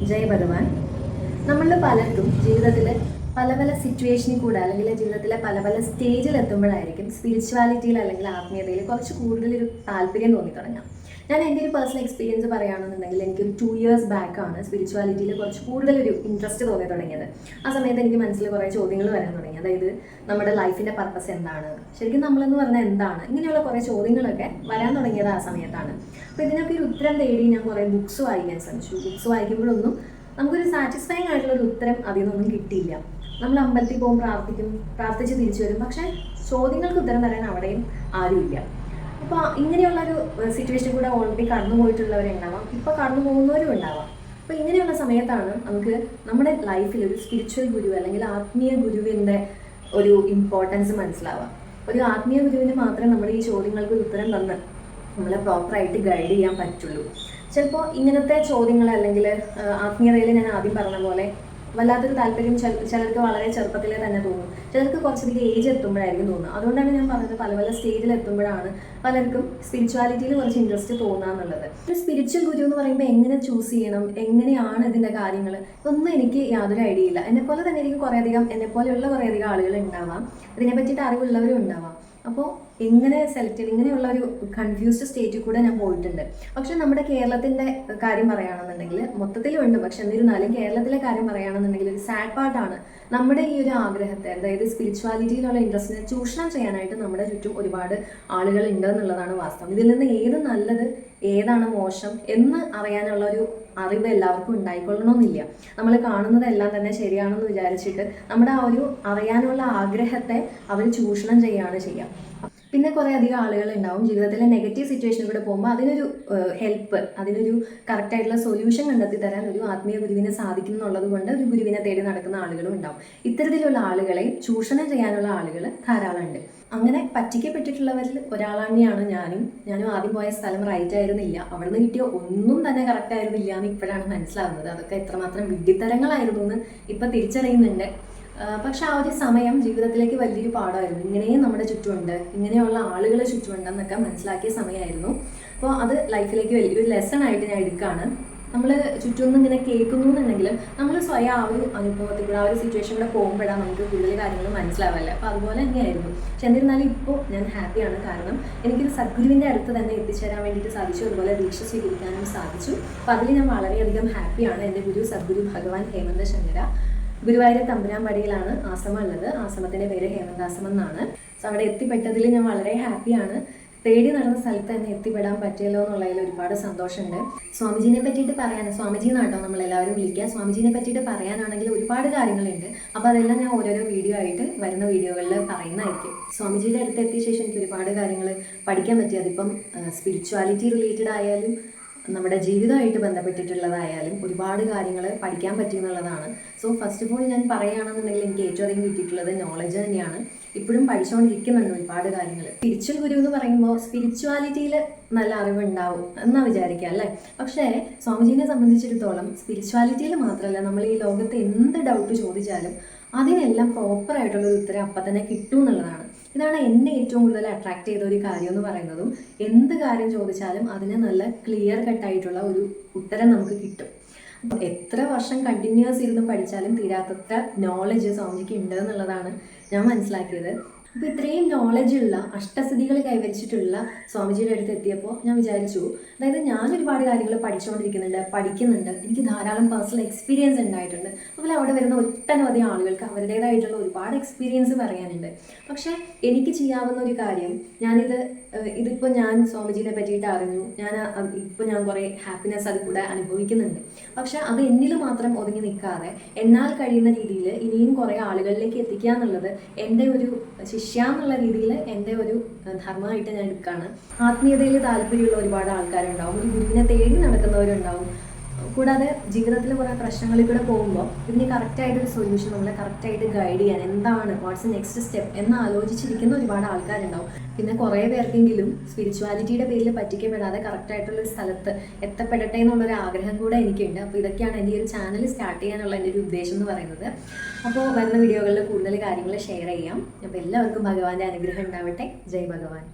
ജയ് ഭഗവാൻ. നമ്മളിൽ പലർക്കും ജീവിതത്തിൽ പല പല സിറ്റുവേഷനിൽ കൂടെ അല്ലെങ്കിൽ ജീവിതത്തിലെ പല പല സ്റ്റേജിൽ എത്തുമ്പോഴായിരിക്കും സ്പിരിച്വാലിറ്റിയിൽ അല്ലെങ്കിൽ ആത്മീയതയിൽ കുറച്ച് കൂടുതലൊരു താല്പര്യം തോന്നി തുടങ്ങാം. ഞാൻ എൻ്റെ ഒരു പേഴ്സണൽ എക്സ്പീരിയൻസ് പറയുകയാണെന്നുണ്ടെങ്കിൽ എനിക്കൊരു 2 years ബാക്കാണ് സ്പിരിച്വാലിറ്റിയിൽ കുറച്ച് കൂടുതലൊരു ഇൻട്രസ്റ്റ് തോന്നി തുടങ്ങിയത്. ആ സമയത്ത് എനിക്ക് മനസ്സിൽ കുറേ ചോദ്യങ്ങൾ വരാൻ തുടങ്ങി. അതായത് നമ്മുടെ ലൈഫിൻ്റെ പർപ്പസ് എന്താണ്, ശരിക്കും നമ്മളെന്ന് പറഞ്ഞാൽ എന്താണ്, ഇങ്ങനെയുള്ള കുറേ ചോദ്യങ്ങളൊക്കെ വരാൻ തുടങ്ങിയത് ആ സമയത്താണ്. അപ്പോൾ ഇതിനൊക്കെ ഒരു ഉത്തരം തേടി ഞാൻ കുറേ ബുക്സ് വായിക്കാൻ ശ്രമിച്ചു. ബുക്സ് വായിക്കുമ്പോഴൊന്നും നമുക്കൊരു സാറ്റിസ്ഫൈങ് ആയിട്ടുള്ളൊരു ഉത്തരം അതിൽ നിന്നൊന്നും കിട്ടിയില്ല. നമ്മൾ അമ്പലത്തിൽ പോകും, പ്രാർത്ഥിച്ച് തിരിച്ചു വരും, പക്ഷേ ചോദ്യങ്ങൾക്ക് ഉത്തരം തരാൻ അവിടെയും ആരുമില്ല. അപ്പോൾ ഇങ്ങനെയുള്ളൊരു സിറ്റുവേഷൻ കൂടെ ഓൾറെഡി കടന്നു പോയിട്ടുള്ളവരുണ്ടാവാം, ഇപ്പോൾ കടന്നു പോകുന്നവരും ഉണ്ടാവാം. അപ്പോൾ ഇങ്ങനെയുള്ള സമയത്താണ് നമുക്ക് നമ്മുടെ ലൈഫിൽ ഒരു സ്പിരിച്വൽ ഗുരു അല്ലെങ്കിൽ ആത്മീയ ഗുരുവിൻ്റെ ഒരു ഇമ്പോർട്ടൻസ് മനസ്സിലാവുക. ഒരു ആത്മീയ ഗുരുവിന് മാത്രമേ നമ്മുടെ ഈ ചോദ്യങ്ങൾക്ക് ഒരു ഉത്തരം തന്ന് നമ്മളെ പ്രോപ്പറായിട്ട് ഗൈഡ് ചെയ്യാൻ പറ്റുള്ളൂ. ചിലപ്പോൾ ഇങ്ങനത്തെ ചോദ്യങ്ങൾ അല്ലെങ്കിൽ ആത്മീയതയിൽ ഞാൻ ആദ്യം പറഞ്ഞ പോലെ വല്ലാത്തൊരു താല്പര്യം ചിലർക്ക് വളരെ ചെറുപ്പത്തിലേ തന്നെ തോന്നും, ചിലർക്ക് കുറച്ചധികം ഏജ് എത്തുമ്പോഴായിരിക്കും തോന്നുക. അതുകൊണ്ടാണ് ഞാൻ പറഞ്ഞത് പല പല സ്റ്റേജിൽ എത്തുമ്പോഴാണ് പലർക്കും സ്പിരിച്വാലിറ്റിയിൽ കുറച്ച് ഇൻട്രസ്റ്റ് തോന്നുക എന്നുള്ളത്. ഒരു സ്പിരിച്വൽ ഗുരു എന്ന് പറയുമ്പോൾ എങ്ങനെ ചൂസ് ചെയ്യണം, എങ്ങനെയാണ് ഇതിൻ്റെ കാര്യങ്ങൾ, ഇതൊന്നും എനിക്ക് യാതൊരു ഐഡിയ ഇല്ല. എന്നെപ്പോലെ തന്നെ എനിക്ക് എന്നെപ്പോലെയുള്ള കുറേയധികം ആളുകൾ ഉണ്ടാവാം, ഇതിനെ പറ്റിയിട്ട് അറിവുള്ളവരും ഉണ്ടാവാം. അപ്പോൾ എങ്ങനെ സെലക്ട് ചെയ്ത് ഇങ്ങനെയുള്ള ഒരു കൺഫ്യൂസ്ഡ് സ്റ്റേറ്റിൽ കൂടെ ഞാൻ പോയിട്ടുണ്ട്. പക്ഷെ നമ്മുടെ കേരളത്തിൻ്റെ കാര്യം പറയുകയാണെന്നുണ്ടെങ്കിൽ മൊത്തത്തിലുണ്ട്, പക്ഷെ എന്നിരുന്നാലും കേരളത്തിലെ കാര്യം പറയുകയാണെന്നുണ്ടെങ്കിൽ ഒരു സാഡ് പാർട്ടാണ് നമ്മുടെ ഈ ഒരു ആഗ്രഹത്തെ, അതായത് സ്പിരിച്വാലിറ്റിയിലുള്ള ഇൻട്രസ്റ്റിനെ ചൂഷണം ചെയ്യാനായിട്ട് നമ്മുടെ ചുറ്റും ഒരുപാട് ആളുകൾ ഉണ്ട് എന്നുള്ളതാണ് വാസ്തവം. ഇതിൽ നിന്ന് ഏത് നല്ലത് ഏതാണ് മോശം എന്ന് അറിയാനുള്ള ഒരു അറിവ് എല്ലാവർക്കും ഉണ്ടായിക്കൊള്ളണമെന്നില്ല. നമ്മൾ കാണുന്നതെല്ലാം തന്നെ ശരിയാണെന്ന് വിചാരിച്ചിട്ട് നമ്മുടെ ആ ഒരു അറിയാനുള്ള ആഗ്രഹത്തെ അവർ ചൂഷണം ചെയ്യുകയാണ് ചെയ്യുക. പിന്നെ കുറേ അധികം ആളുകൾ ഉണ്ടാവും ജീവിതത്തിലെ നെഗറ്റീവ് സിറ്റുവേഷനിലൂടെ പോകുമ്പോൾ അതിനൊരു ഹെൽപ്പ്, അതിനൊരു കറക്റ്റായിട്ടുള്ള സൊല്യൂഷൻ കണ്ടെത്തി തരാൻ ഒരു ആത്മീയ ഗുരുവിനെ സാധിക്കും എന്നുള്ളത് കൊണ്ട് ഒരു ഗുരുവിനെ തേടി നടക്കുന്ന ആളുകളും ഉണ്ടാവും. ഇത്തരത്തിലുള്ള ആളുകളെ ചൂഷണം ചെയ്യാനുള്ള ആളുകൾ ധാരാളം ഉണ്ട്. അങ്ങനെ പറ്റിക്കപ്പെട്ടിട്ടുള്ളവരിൽ ഒരാളാണെയാണ് ഞാനും ആദ്യം പോയ സ്ഥലം റൈറ്റ് ആയിരുന്നില്ല, അവിടെ നിന്ന് കിട്ടിയ ഒന്നും തന്നെ കറക്റ്റ് ആയിരുന്നില്ല എന്ന് ഇപ്പോഴാണ് മനസ്സിലാവുന്നത്. അതൊക്കെ എത്രമാത്രം വിഡ്ഢിത്തരങ്ങളായിരുന്നു എന്ന് ഇപ്പം തിരിച്ചറിയുന്നുണ്ട്. പക്ഷെ ആ ഒരു സമയം ജീവിതത്തിലേക്ക് വലിയൊരു പാഠമായിരുന്നു. ഇങ്ങനെയും നമ്മുടെ ചുറ്റുമുണ്ട്, ഇങ്ങനെയുള്ള ആളുകളെ ചുറ്റുമുണ്ടെന്നൊക്കെ മനസ്സിലാക്കിയ സമയമായിരുന്നു. അപ്പോൾ അത് ലൈഫിലേക്ക് വലിയൊരു ലെസൺ ആയിട്ട് ഞാൻ എടുക്കുകയാണ്. നമ്മൾ ചുറ്റുമൊന്നും ഇങ്ങനെ കേൾക്കുന്നു എന്നുണ്ടെങ്കിലും നമ്മൾ സ്വയം ആ ഒരു അനുഭവത്തിൽ കൂടെ ആ ഒരു സിറ്റുവേഷൻ കൂടെ പോകുമ്പോഴാണ് നമുക്ക് കൂടുതൽ കാര്യങ്ങൾ മനസ്സിലാവല്ലേ. അപ്പോൾ അതുപോലെ തന്നെയായിരുന്നു. പക്ഷെ എന്നിരുന്നാലും ഇപ്പോൾ ഞാൻ ഹാപ്പിയാണ്. കാരണം എനിക്കൊരു സദ്ഗുരുവിൻ്റെ അടുത്ത് തന്നെ എത്തിച്ചേരാൻ വേണ്ടിയിട്ട് സാധിച്ചു, അതുപോലെ ദീക്ഷ സ്വീകരിക്കാനും സാധിച്ചു. അപ്പോൾ അതിൽ ഞാൻ വളരെയധികം ഹാപ്പിയാണ്. എൻ്റെ ഗുരു സദ്ഗുരു ഭഗവാൻ ഹേമന്ത ശങ്കര ഗുരുവായൂർ തമ്പുരാൻപടിയിലാണ് ആശ്രമം ഉള്ളത്. ആശ്രമത്തിൻ്റെ പേര് ഹേമന്താശ്രമം എന്നാണ്. സോ അവിടെ എത്തിപ്പെട്ടതിൽ ഞാൻ വളരെ ഹാപ്പിയാണ്. തേടി നടന്ന സ്ഥലത്ത് തന്നെ എത്തിപ്പെടാൻ പറ്റിയല്ലോ എന്നുള്ളതിൽ ഒരുപാട് സന്തോഷമുണ്ട്. സ്വാമിജീനെ പറ്റിയിട്ട് പറയാൻ, സ്വാമിജി എന്നാട്ടോ നമ്മളെല്ലാവരും വിളിക്കുക, സ്വാമിജീനെ പറ്റിയിട്ട് പറയാനാണെങ്കിൽ ഒരുപാട് കാര്യങ്ങളുണ്ട്. അപ്പോൾ അതെല്ലാം ഞാൻ ഓരോരോ വീഡിയോ ആയിട്ട് വരുന്ന വീഡിയോകളിൽ പറയുന്നതായിരിക്കും. സ്വാമിജിയുടെ അടുത്ത് എത്തിയ ശേഷം എനിക്ക് ഒരുപാട് കാര്യങ്ങൾ പഠിക്കാൻ പറ്റി. അതിപ്പം സ്പിരിച്വാലിറ്റി റിലേറ്റഡ് ആയാലും നമ്മുടെ ജീവിതമായിട്ട് ബന്ധപ്പെട്ടിട്ടുള്ളതായാലും ഒരുപാട് കാര്യങ്ങൾ പഠിക്കാൻ പറ്റിയെന്നുള്ളതാണ്. സോ ഫസ്റ്റ് ഓഫ് ഓൾ ഞാൻ പറയുകയാണെന്നുണ്ടെങ്കിൽ എനിക്ക് ഏറ്റവും അധികം കിട്ടിയിട്ടുള്ളത് നോളജ് തന്നെയാണ്. ഇപ്പോഴും പഠിച്ചുകൊണ്ടിരിക്കുന്നുണ്ട് ഒരുപാട് കാര്യങ്ങൾ. സ്പിരിച്വൽ ഗുരു എന്ന് പറയുമ്പോൾ സ്പിരിച്വാലിറ്റിയിൽ നല്ല അറിവുണ്ടാവും എന്നാ വിചാരിക്കുക അല്ലേ. പക്ഷേ സ്വാമിജീനെ സംബന്ധിച്ചിടത്തോളം സ്പിരിച്വാലിറ്റിയിൽ മാത്രമല്ല, നമ്മൾ ഈ ലോകത്ത് എന്ത് ഡൗട്ട് ചോദിച്ചാലും അതിനെല്ലാം പ്രോപ്പറായിട്ടുള്ളൊരു ഉത്തരം അപ്പം തന്നെ കിട്ടും എന്നുള്ളതാണ്. ഇതാണ് എന്നെ ഏറ്റവും കൂടുതൽ അട്രാക്ട് ചെയ്ത ഒരു കാര്യം എന്ന് പറയുന്നതും. എന്ത് കാര്യം ചോദിച്ചാലും അതിന് നല്ല ക്ലിയർ കട്ടായിട്ടുള്ള ഒരു ഉത്തരം നമുക്ക് കിട്ടും. അപ്പോൾ എത്ര വർഷം കണ്ടിന്യൂസ് ഇരുന്ന് പഠിച്ചാലും തീരാത്തത്ര നോളജ് സ്വാമിജിക്ക് ഉണ്ട് എന്നുള്ളതാണ് ഞാൻ മനസ്സിലാക്കിയത്. അപ്പോൾ ഇത്രയും നോളജുള്ള അഷ്ടസിദ്ധികൾ കൈവരിച്ചിട്ടുള്ള സ്വാമിജിയുടെ അടുത്ത് എത്തിയപ്പോൾ ഞാൻ വിചാരിച്ചു, അതായത് ഞാൻ ഒരുപാട് കാര്യങ്ങൾ പഠിക്കുന്നുണ്ട്, എനിക്ക് ധാരാളം പേഴ്സണൽ എക്സ്പീരിയൻസ് ഉണ്ടായിട്ടുണ്ട്. അതുപോലെ അവിടെ വരുന്ന ഒട്ടനവധി ആളുകൾക്ക് അവരുടേതായിട്ടുള്ള ഒരുപാട് എക്സ്പീരിയൻസ് പറയാനുണ്ട്. പക്ഷേ എനിക്ക് ചെയ്യാവുന്ന ഒരു കാര്യം, ഇതിപ്പോൾ ഞാൻ സ്വാമിജിനെ പറ്റിയിട്ട് അറിഞ്ഞു, ഇപ്പോൾ ഞാൻ കുറേ ഹാപ്പിനെസ് അത് കൂടെ അനുഭവിക്കുന്നുണ്ട്. പക്ഷെ അത് എന്നിൽ മാത്രം ഒതുങ്ങി നിൽക്കാതെ എന്നാൽ കഴിയുന്ന രീതിയിൽ ഇനിയും കുറേ ആളുകളിലേക്ക് എത്തിക്കുക എന്നുള്ളത് എൻ്റെ ഒരു ശിഷ്യ എന്നുള്ള രീതിയിൽ എൻ്റെ ഒരു ധർമ്മമായിട്ട് ഞാൻ എടുക്കുകയാണ്. ആത്മീയതയിൽ താല്പര്യമുള്ള ഒരുപാട് ആൾക്കാരുണ്ടാവും, ഒരു ഗുരുവിനെ തേടി നടക്കുന്നവരുണ്ടാവും. കൂടാതെ ജീവിതത്തിൽ കുറേ പ്രശ്നങ്ങളിൽ കൂടെ പോകുമ്പോൾ ഇതിന് കറക്റ്റായിട്ടൊരു സൊല്യൂഷൻ, നമ്മളെ കറക്റ്റായിട്ട് ഗൈഡ് ചെയ്യാൻ എന്താണ് വാട്ട്സ് നെക്സ്റ്റ് സ്റ്റെപ്പ് എന്ന് ആലോചിച്ചിരിക്കുന്ന ഒരുപാട് ആൾക്കാരുണ്ടാവും. പിന്നെ കുറേ പേർക്കെങ്കിലും സ്പിരിച്വാലിറ്റിയുടെ പേരിൽ പറ്റിക്കപ്പെടാതെ കറക്റ്റായിട്ടുള്ളൊരു സ്ഥലത്ത് എത്തപ്പെടട്ടെ എന്നുള്ളൊരു ആഗ്രഹം കൂടെ എനിക്കുണ്ട്. അപ്പോൾ ഇതൊക്കെയാണ് എൻ്റെ ഒരു ചാനൽ സ്റ്റാർട്ട് ചെയ്യാനുള്ള എൻ്റെ ഒരു ഉദ്ദേശം എന്ന് പറയുന്നത്. അപ്പോൾ വരുന്ന വീഡിയോകളിൽ കൂടുതൽ കാര്യങ്ങൾ ഷെയർ ചെയ്യാം. അപ്പോൾ എല്ലാവർക്കും ഭഗവാന്റെ അനുഗ്രഹം ഉണ്ടാവട്ടെ. ജയ് ഭഗവാൻ.